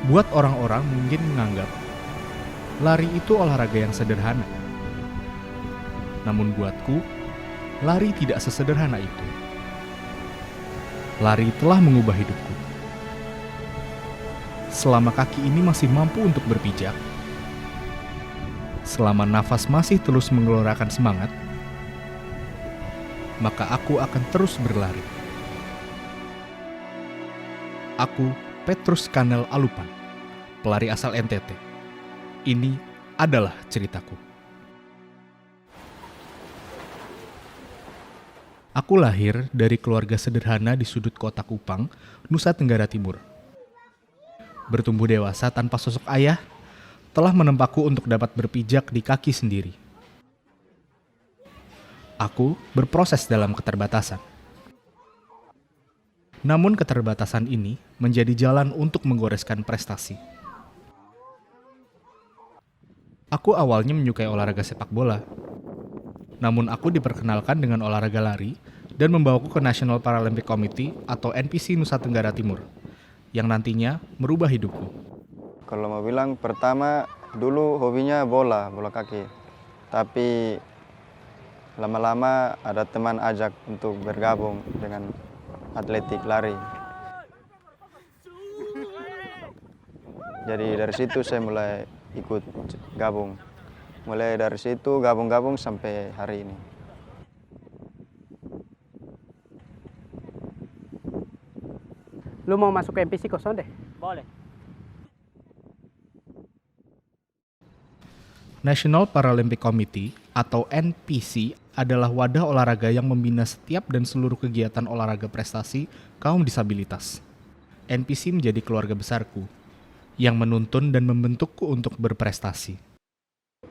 Buat orang-orang mungkin menganggap lari itu olahraga yang sederhana. Namun buatku, lari tidak sesederhana itu. Lari telah mengubah hidupku. Selama kaki ini masih mampu untuk berpijak, selama nafas masih terus mengeluarkan semangat, maka aku akan terus berlari. Aku, Petrus Kanel Alupan, pelari asal NTT. Ini adalah ceritaku. Aku lahir dari keluarga sederhana di sudut kota Kupang, Nusa Tenggara Timur. Bertumbuh dewasa tanpa sosok ayah telah menempatku untuk dapat berpijak di kaki sendiri. Aku berproses dalam keterbatasan. Namun keterbatasan ini menjadi jalan untuk menggoreskan prestasi. Aku awalnya menyukai olahraga sepak bola. Namun aku diperkenalkan dengan olahraga lari dan membawaku ke National Paralympic Committee atau NPC Nusa Tenggara Timur, yang nantinya merubah hidupku. Kalau mau bilang pertama dulu hobinya bola kaki. Tapi lama-lama ada teman ajak untuk bergabung dengan atletik lari. Jadi dari situ saya mulai ikut gabung. Mulai dari situ gabung-gabung sampai hari ini. Lu mau masuk ke MPC kosong deh? Boleh. National Paralympic Committee atau NPC adalah wadah olahraga yang membina setiap dan seluruh kegiatan olahraga prestasi kaum disabilitas. NPC menjadi keluarga besarku yang menuntun dan membentukku untuk berprestasi.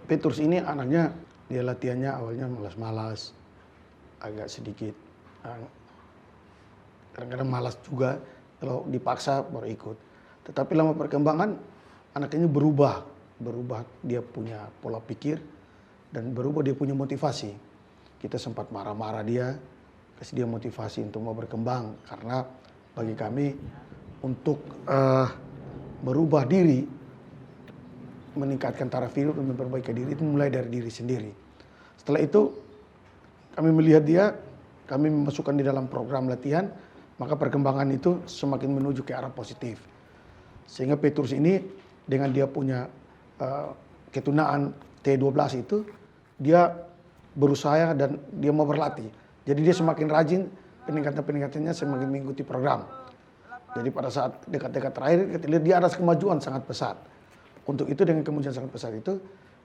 Petrus ini anaknya, dia latihannya awalnya malas-malas, agak sedikit, kadang-kadang malas juga, kalau dipaksa baru ikut. Tetapi lama perkembangan, anak ini berubah dia punya pola pikir, dan berubah dia punya motivasi. Kita sempat marah-marah dia, kasih dia motivasi untuk mau berkembang, karena bagi kami untuk merubah diri, meningkatkan taraf hidup dan memperbaiki diri itu mulai dari diri sendiri. Setelah itu kami melihat dia, kami memasukkan di dalam program latihan, maka perkembangan itu semakin menuju ke arah positif. Sehingga Petrus ini dengan dia punya ketunaan T12 itu, dia berusaha dan dia mau berlatih. Jadi dia semakin rajin, peningkatannya semakin mengikuti program. Jadi pada saat dekat-dekat terakhir kita lihat dia ada kemajuan sangat pesat. Untuk itu dengan kemajuan sangat pesat itu,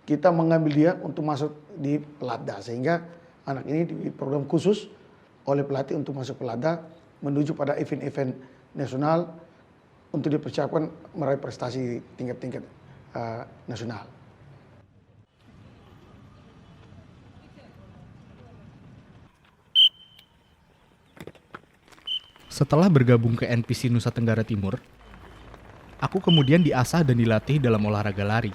kita mengambil dia untuk masuk di Pelatda. Sehingga anak ini di program khusus oleh pelatih untuk masuk Pelatda, menuju pada event-event nasional untuk dipersiapkan meraih prestasi tingkat-tingkat nasional. Setelah bergabung ke NPC Nusa Tenggara Timur, aku kemudian diasah dan dilatih dalam olahraga lari.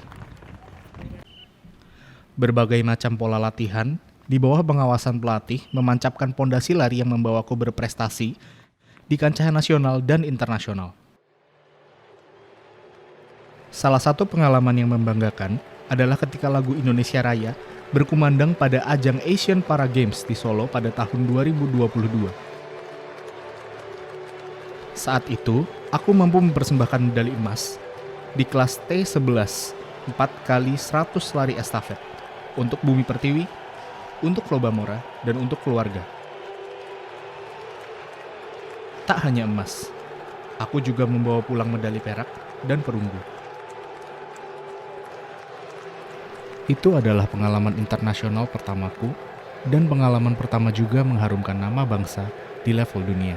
Berbagai macam pola latihan di bawah pengawasan pelatih memancapkan pondasi lari yang membawaku berprestasi di kancah nasional dan internasional. Salah satu pengalaman yang membanggakan adalah ketika lagu Indonesia Raya berkumandang pada ajang Asian Para Games di Solo pada tahun 2022. Saat itu, aku mampu mempersembahkan medali emas di kelas T11 4x100 lari estafet untuk Bumi Pertiwi, untuk Lobamora, dan untuk keluarga. Tak hanya emas, aku juga membawa pulang medali perak dan perunggu. Itu adalah pengalaman internasional pertamaku dan pengalaman pertama juga mengharumkan nama bangsa di level dunia.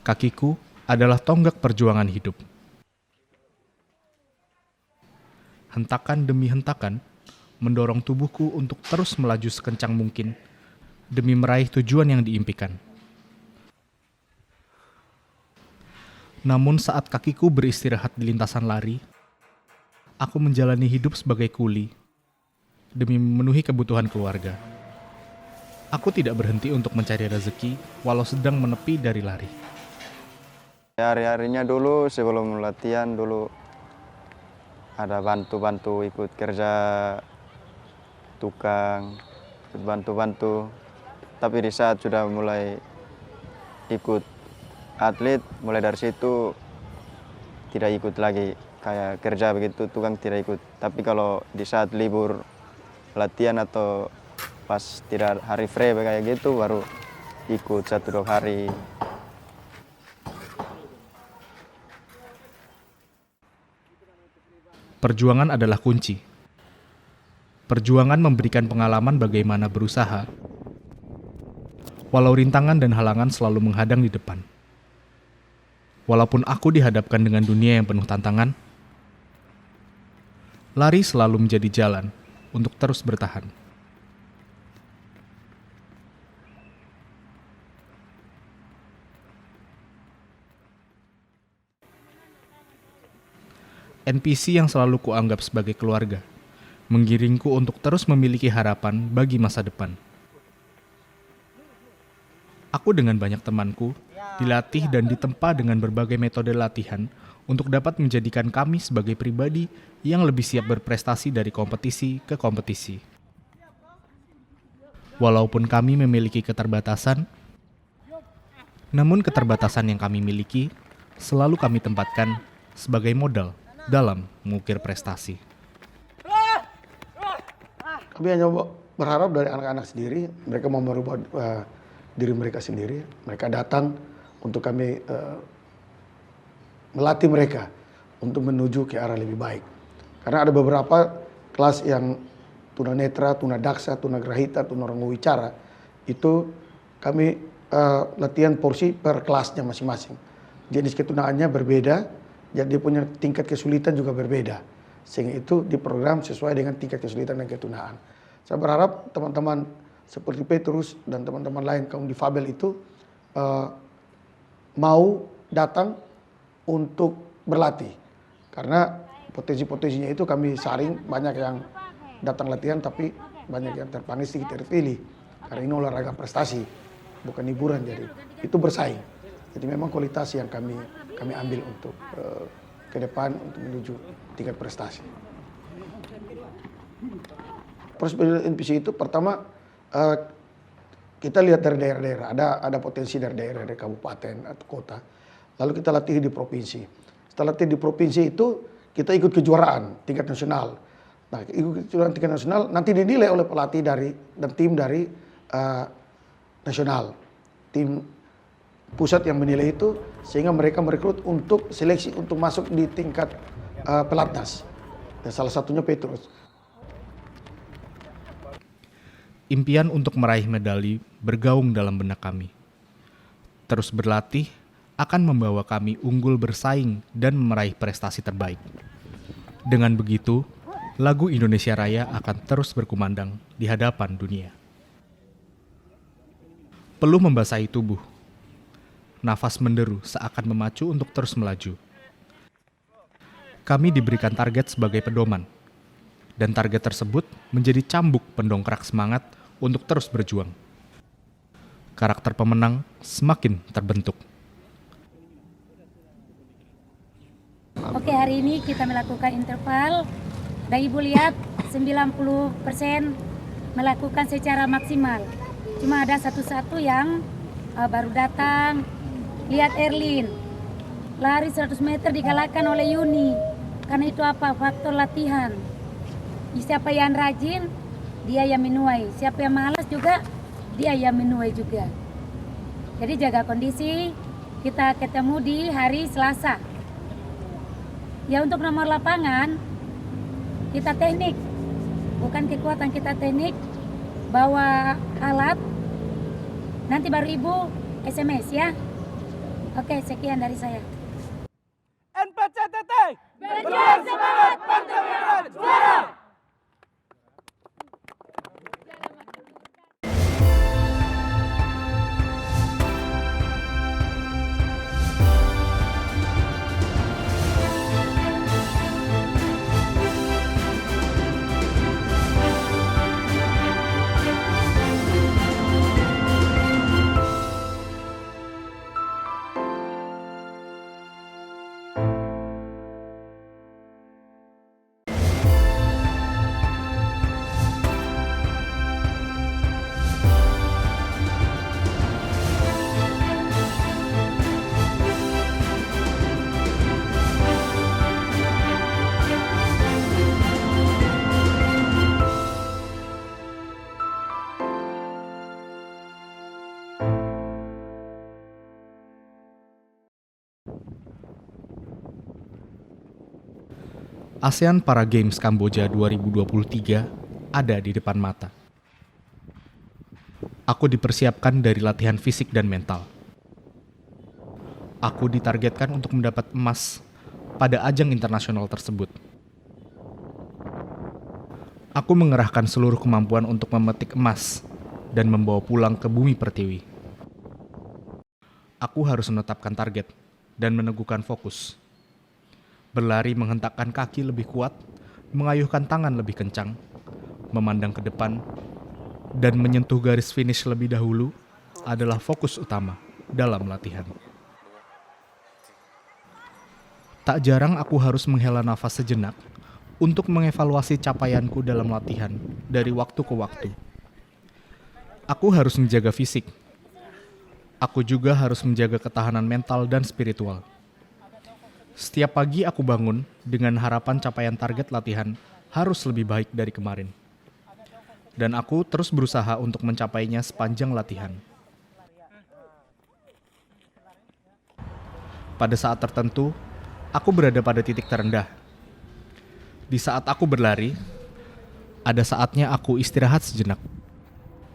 Kakiku adalah tonggak perjuangan hidup. Hentakan demi hentakan mendorong tubuhku untuk terus melaju sekencang mungkin demi meraih tujuan yang diimpikan. Namun saat kakiku beristirahat di lintasan lari, aku menjalani hidup sebagai kuli demi memenuhi kebutuhan keluarga. Aku tidak berhenti untuk mencari rezeki walau sedang menepi dari lari. Hari-harinya dulu sebelum latihan dulu ada bantu-bantu ikut kerja tukang, ikut bantu-bantu. Tapi di saat sudah mulai ikut atlet, mulai dari situ tidak ikut lagi. Kayak kerja begitu, tukang tidak ikut. Tapi kalau di saat libur latihan atau pas tidak hari free kayak gitu, baru ikut 1-2 hari. Perjuangan adalah kunci. Perjuangan memberikan pengalaman bagaimana berusaha, walau rintangan dan halangan selalu menghadang di depan. Walaupun aku dihadapkan dengan dunia yang penuh tantangan, lari selalu menjadi jalan untuk terus bertahan. NPC yang selalu kuanggap sebagai keluarga, menggiringku untuk terus memiliki harapan bagi masa depan. Aku dengan banyak temanku dilatih dan ditempa dengan berbagai metode latihan untuk dapat menjadikan kami sebagai pribadi yang lebih siap berprestasi dari kompetisi ke kompetisi. Walaupun kami memiliki keterbatasan, namun keterbatasan yang kami miliki selalu kami tempatkan sebagai modal dalam mengukir prestasi. Kami hanya berharap dari anak-anak sendiri, mereka mau merubah diri mereka sendiri. Mereka datang untuk kami melatih mereka untuk menuju ke arah lebih baik. Karena ada beberapa kelas yang tunanetra, tunadaksa, tunagrahita, tunarungu wicara, itu kami latihan porsi per kelasnya masing-masing. Jenis ketunaannya berbeda, jadi dia punya tingkat kesulitan juga berbeda. Sehingga itu diprogram sesuai dengan tingkat kesulitan dan ketunaan. Saya berharap teman-teman seperti Petrus dan teman-teman lain kaum difabel itu mau datang untuk berlatih. Karena potensi-potensinya itu kami saring, banyak yang datang latihan tapi banyak yang terpanggil sedikit terpilih. Karena ini olahraga prestasi, bukan hiburan, jadi itu bersaing. Jadi memang kualitas yang kami ambil untuk ke depan untuk menuju tingkat prestasi. Proses NPC itu pertama kita lihat dari daerah-daerah, ada potensi dari daerah kabupaten atau kota. Lalu kita latih di provinsi. Setelah latih di provinsi itu kita ikut kejuaraan tingkat nasional. Nah, ikut kejuaraan tingkat nasional nanti dinilai oleh pelatih dan tim dari nasional. Tim pusat yang menilai itu sehingga mereka merekrut untuk seleksi untuk masuk di tingkat pelatnas. Dan salah satunya Petrus. Impian untuk meraih medali bergaung dalam benak kami. Terus berlatih akan membawa kami unggul bersaing dan meraih prestasi terbaik. Dengan begitu, lagu Indonesia Raya akan terus berkumandang di hadapan dunia. Peluh membasahi tubuh. Nafas menderu seakan memacu untuk terus melaju. Kami diberikan target sebagai pedoman. Dan target tersebut menjadi cambuk pendongkrak semangat untuk terus berjuang. Karakter pemenang semakin terbentuk. Oke, hari ini kita melakukan interval dan Ibu lihat 90% melakukan secara maksimal. Cuma ada satu-satu yang baru datang. Lihat Erlin, lari 100 meter dikalahkan oleh Yuni. Karena itu apa? Faktor latihan. Siapa yang rajin, dia yang menuai. Siapa yang malas juga, dia yang menuai juga. Jadi jaga kondisi, kita ketemu di hari Selasa. Ya untuk nomor lapangan, kita teknik. Bukan kekuatan, kita teknik. Bawa alat, nanti baru Ibu SMS ya. Oke, sekian dari saya. NPCTT! Berjuang semangat Partai Demokrat juara! ASEAN Para Games Kamboja 2023 ada di depan mata. Aku dipersiapkan dari latihan fisik dan mental. Aku ditargetkan untuk mendapat emas pada ajang internasional tersebut. Aku mengerahkan seluruh kemampuan untuk memetik emas dan membawa pulang ke bumi pertiwi. Aku harus menetapkan target dan meneguhkan fokus. Berlari menghentakkan kaki lebih kuat, mengayuhkan tangan lebih kencang, memandang ke depan, dan menyentuh garis finish lebih dahulu adalah fokus utama dalam latihan. Tak jarang aku harus menghela nafas sejenak untuk mengevaluasi capaianku dalam latihan dari waktu ke waktu. Aku harus menjaga fisik. Aku juga harus menjaga ketahanan mental dan spiritual. Setiap pagi aku bangun dengan harapan capaian target latihan harus lebih baik dari kemarin. Dan aku terus berusaha untuk mencapainya sepanjang latihan. Pada saat tertentu, aku berada pada titik terendah. Di saat aku berlari, ada saatnya aku istirahat sejenak.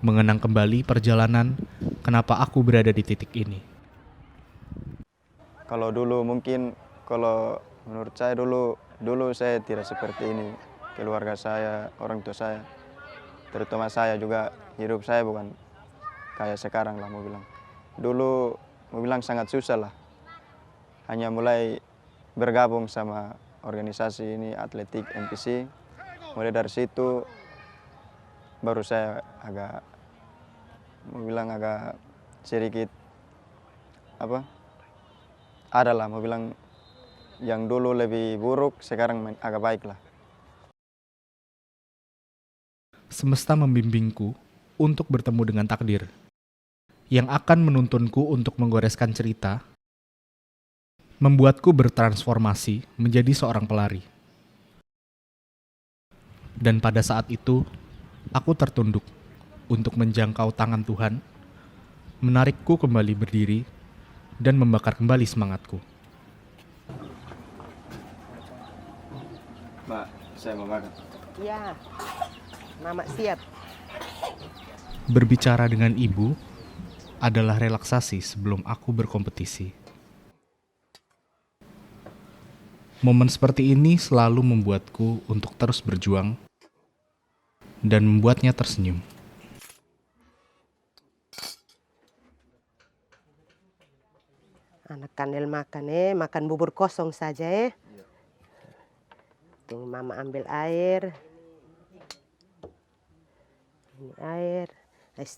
Mengenang kembali perjalanan kenapa aku berada di titik ini. Kalau dulu mungkin, kalau menurut saya dulu saya tidak seperti ini. Keluarga saya, orang tua saya, terutama saya juga, hidup saya bukan kayak sekarang lah mau bilang. Dulu mau bilang sangat susah lah. Hanya mulai bergabung sama organisasi ini, atletik NPC. Mulai dari situ baru saya agak, mau bilang agak sedikit adalah mau bilang yang dulu lebih buruk, sekarang agak baik lah. Semesta membimbingku untuk bertemu dengan takdir yang akan menuntunku untuk menggoreskan cerita, membuatku bertransformasi menjadi seorang pelari. Dan pada saat itu, aku tertunduk untuk menjangkau tangan Tuhan, menarikku kembali berdiri, dan membakar kembali semangatku. Mbak, saya mau makan. Ya, Mama siap. Berbicara dengan ibu adalah relaksasi sebelum aku berkompetisi. Momen seperti ini selalu membuatku untuk terus berjuang dan membuatnya tersenyum. Anak Kanel makan makan bubur kosong saja Tuh Mama ambil air. Ini air.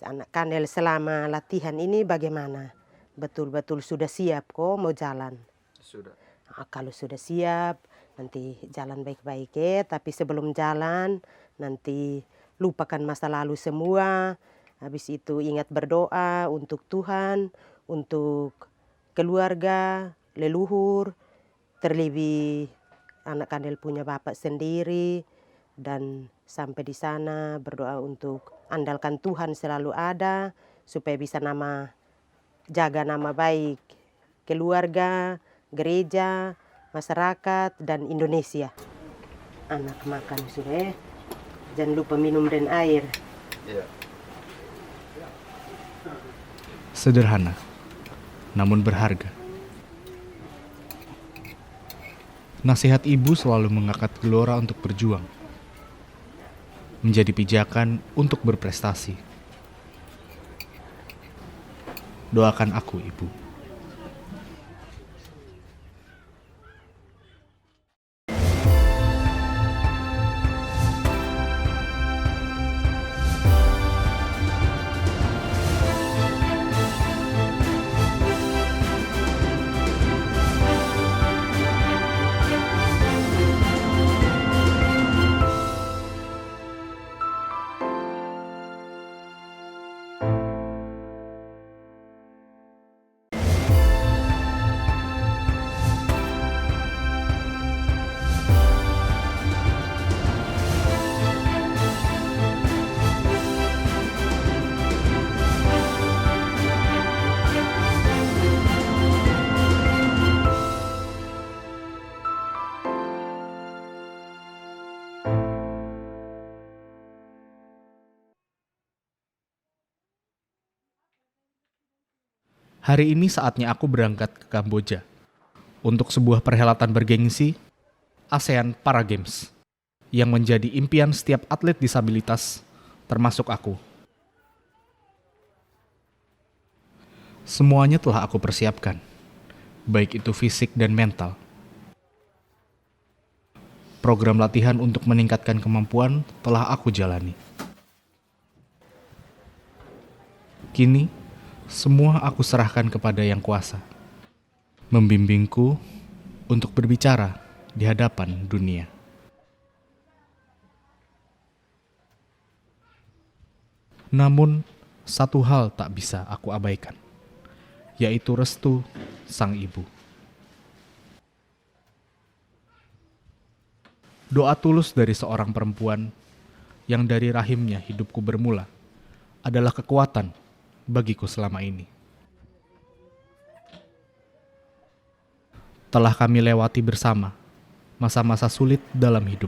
Anak Kanel selama latihan ini bagaimana? Betul-betul sudah siap kok mau jalan? Sudah. Kalau sudah siap, nanti jalan baik-baik ya. Tapi sebelum jalan, nanti lupakan masa lalu semua. Habis itu ingat berdoa untuk Tuhan, untuk keluarga, leluhur, terlebih anak Kanel punya bapak sendiri. Dan sampai di sana berdoa untuk andalkan Tuhan selalu ada, supaya bisa jaga nama baik keluarga, gereja, masyarakat, dan Indonesia. Anak makan sudah jangan lupa minum dan air. Iya. Sederhana, namun berharga. Nasihat ibu selalu mengangkat Gelora untuk berjuang, menjadi pijakan untuk berprestasi. Doakan aku, Ibu. Hari ini saatnya aku berangkat ke Kamboja untuk sebuah perhelatan bergengsi ASEAN Para Games yang menjadi impian setiap atlet disabilitas, termasuk aku. Semuanya telah aku persiapkan, baik itu fisik dan mental. Program latihan untuk meningkatkan kemampuan telah aku jalani. Kini, semua aku serahkan kepada Yang Kuasa, membimbingku untuk berbicara di hadapan dunia. Namun, satu hal tak bisa aku abaikan, yaitu restu sang ibu. Doa tulus dari seorang perempuan yang dari rahimnya hidupku bermula adalah kekuatan bagiku selama ini. Telah kami lewati bersama masa-masa sulit dalam hidup,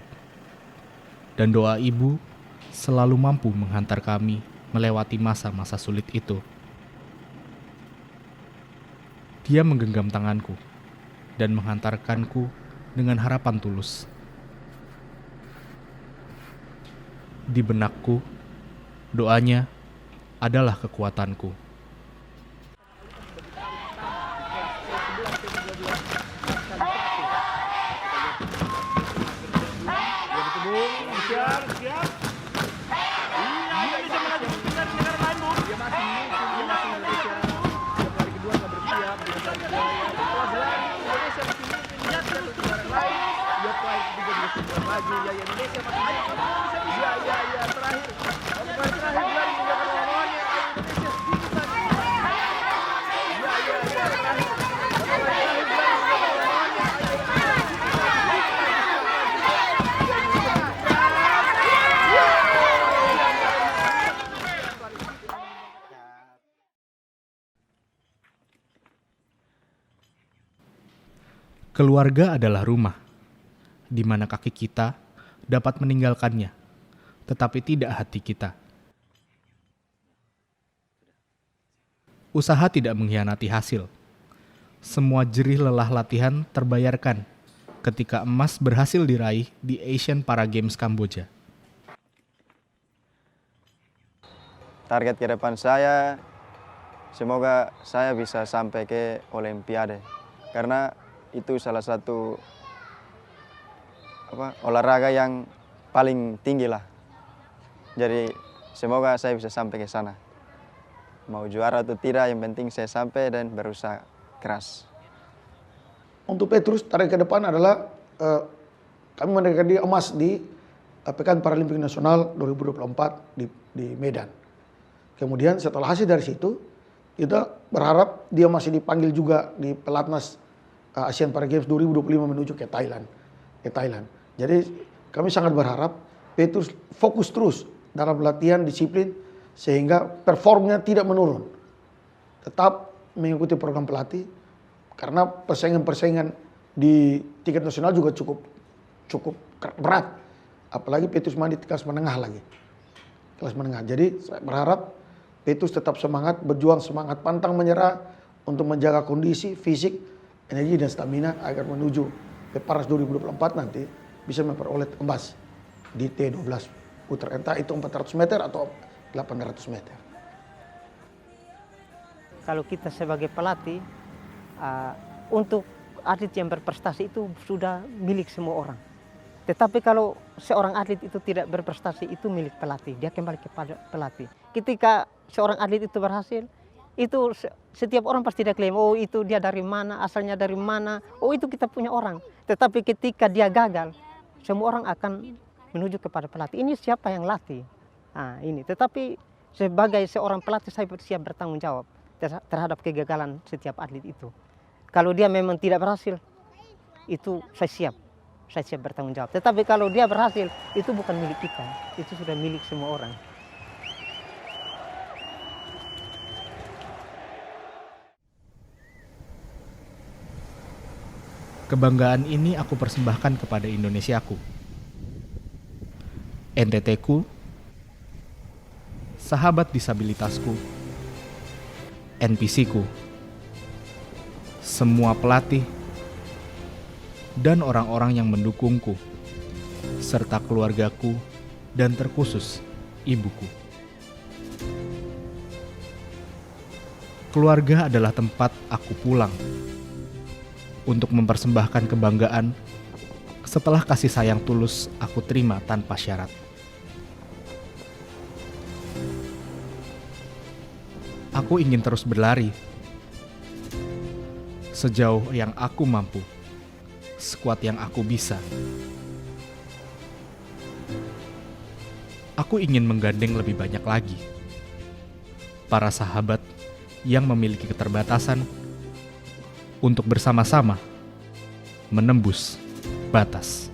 dan doa ibu selalu mampu menghantar kami melewati masa-masa sulit itu. Dia menggenggam tanganku dan menghantarkanku dengan harapan tulus. Di benakku, doanya adalah kekuatanku. Keluarga adalah rumah, di mana kaki kita dapat meninggalkannya, tetapi tidak hati kita. Usaha tidak mengkhianati hasil. Semua jerih lelah latihan terbayarkan ketika emas berhasil diraih di Asian Para Games Kamboja. Target ke depan saya, semoga saya bisa sampai ke Olimpiade. Karena itu salah satu olahraga yang paling tinggi lah. Jadi semoga saya bisa sampai ke sana. Mau juara atau tidak, yang penting saya sampai dan berusaha keras. Untuk Petrus, target ke depan adalah kami mendekati emas di Pekan Paralimpik Nasional 2024 di Medan. Kemudian setelah hasil dari situ, kita berharap dia masih dipanggil juga di pelatnas ASEAN Para Games 2025 menuju ke Thailand. Jadi kami sangat berharap Petrus fokus terus dalam latihan disiplin sehingga performnya tidak menurun. Tetap mengikuti program pelatih karena persaingan di tingkat nasional juga cukup berat. Apalagi Petrus main di kelas menengah lagi. Kelas menengah. Jadi saya berharap Petrus tetap semangat, berjuang semangat, pantang menyerah untuk menjaga kondisi fisik, energi dan stamina agar menuju Peparnas 2024 nanti bisa memperoleh emas di T12 putra, entah itu 400 meter atau 800 meter. Kalau kita sebagai pelatih, untuk atlet yang berprestasi itu sudah milik semua orang. Tetapi kalau seorang atlet itu tidak berprestasi, itu milik pelatih, dia kembali kepada pelatih. Ketika seorang atlet itu berhasil, itu setiap orang pasti dia klaim, oh itu dia dari mana, asalnya dari mana, oh itu kita punya orang. Tetapi ketika dia gagal, semua orang akan menuju kepada pelatih. Ini siapa yang latih? Nah, ini. Tetapi sebagai seorang pelatih saya siap bertanggung jawab terhadap kegagalan setiap atlet itu. Kalau dia memang tidak berhasil, itu saya siap bertanggung jawab. Tetapi kalau dia berhasil, itu bukan milik kita, itu sudah milik semua orang. Kebanggaan ini aku persembahkan kepada Indonesiaku, NTT-ku, sahabat disabilitasku, NPC-ku, semua pelatih, dan orang-orang yang mendukungku, serta keluargaku, dan terkhusus ibuku. Keluarga adalah tempat aku pulang untuk mempersembahkan kebanggaan setelah kasih sayang tulus aku terima tanpa syarat. Aku ingin terus berlari sejauh yang aku mampu, sekuat yang aku bisa. Aku ingin menggandeng lebih banyak lagi para sahabat yang memiliki keterbatasan untuk bersama-sama menembus batas.